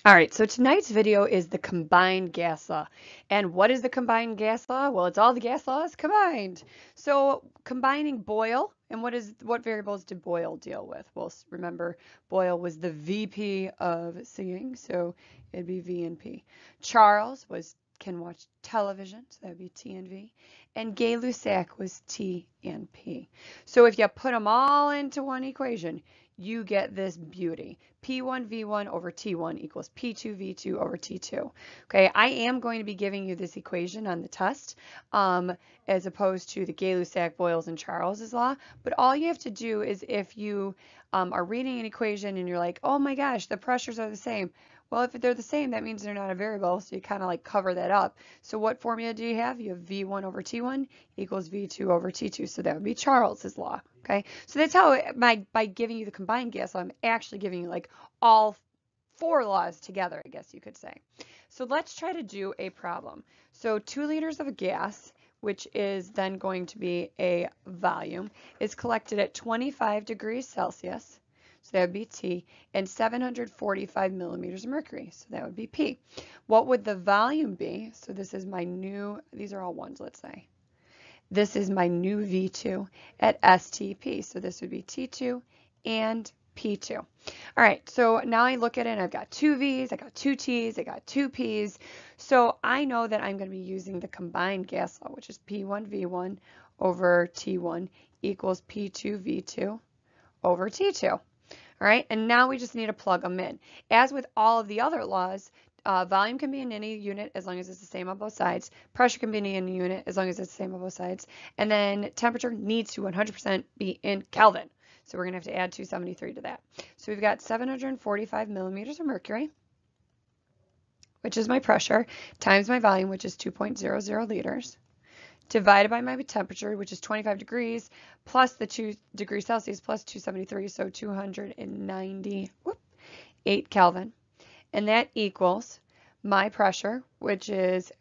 All right, so tonight's video is the combined gas law. And what is the combined gas law? Well, it's all the gas laws combined. So combining Boyle, and what variables did Boyle deal with? Well, remember Boyle was the VP of singing, so it'd be V and P. Charles can watch television, so that'd be T and V. And Gay-Lussac was T and P. So if you put them all into one equation, you get this beauty. P1 V1 over T1 equals P2 V2 over T2. Okay, I am going to be giving you this equation on the test as opposed to the Gay-Lussac, Boyle's, and Charles's law. But all you have to do is if you are reading an equation and you're like, oh my gosh, the pressures are the same. Well, if they're the same, that means they're not a variable, so you kind of like cover that up. So what formula do you have? You have V1 over T1 equals V2 over T2, so that would be Charles's law. Okay, so that's how by giving you the combined gas law, I'm actually giving you like all four laws together, I guess you could say. So let's try to do a problem. So 2 liters of gas, which is then going to be a volume, is collected at 25 degrees Celsius. So that would be T, and 745 millimeters of mercury. So that would be P. What would the volume be? So this is my new, these are all ones, let's say. This is my new V2 at STP. So this would be T2 and P2. All right, so now I look at it and I've got 2 V's, I got 2 T's, I got 2 P's. So I know that I'm going to be using the combined gas law, which is P1 V1 over T1 equals P2 V2 over T2. All right, and now we just need to plug them in. As with all of the other laws, volume can be in any unit as long as it's the same on both sides. Pressure can be in any unit as long as it's the same on both sides. And then temperature needs to 100% be in Kelvin. So we're going to have to add 273 to that. So we've got 745 millimeters of mercury, which is my pressure, times my volume, which is 2.00 liters, divided by my temperature, which is 25 degrees, plus the 2 degrees Celsius plus 273, so 298 Kelvin. And that equals my pressure, which is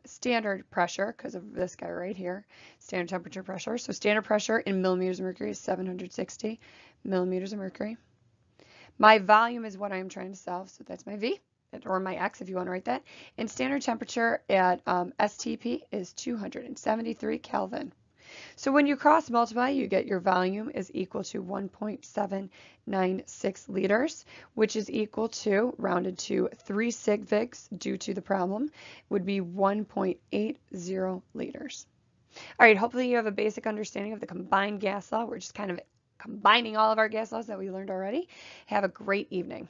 standard pressure, because of this guy right here, standard temperature pressure. So standard pressure in millimeters of mercury is 760 millimeters of mercury. My volume is what I'm trying to solve, so that's my V, or my X if you want to write that. And standard temperature at STP is 273 Kelvin. So when you cross multiply, you get your volume is equal to 1.796 liters, which is equal to, rounded to 3 sig figs due to the problem, would be 1.80 liters. All right, hopefully you have a basic understanding of the combined gas law. We're just kind of combining all of our gas laws that we learned already. Have a great evening.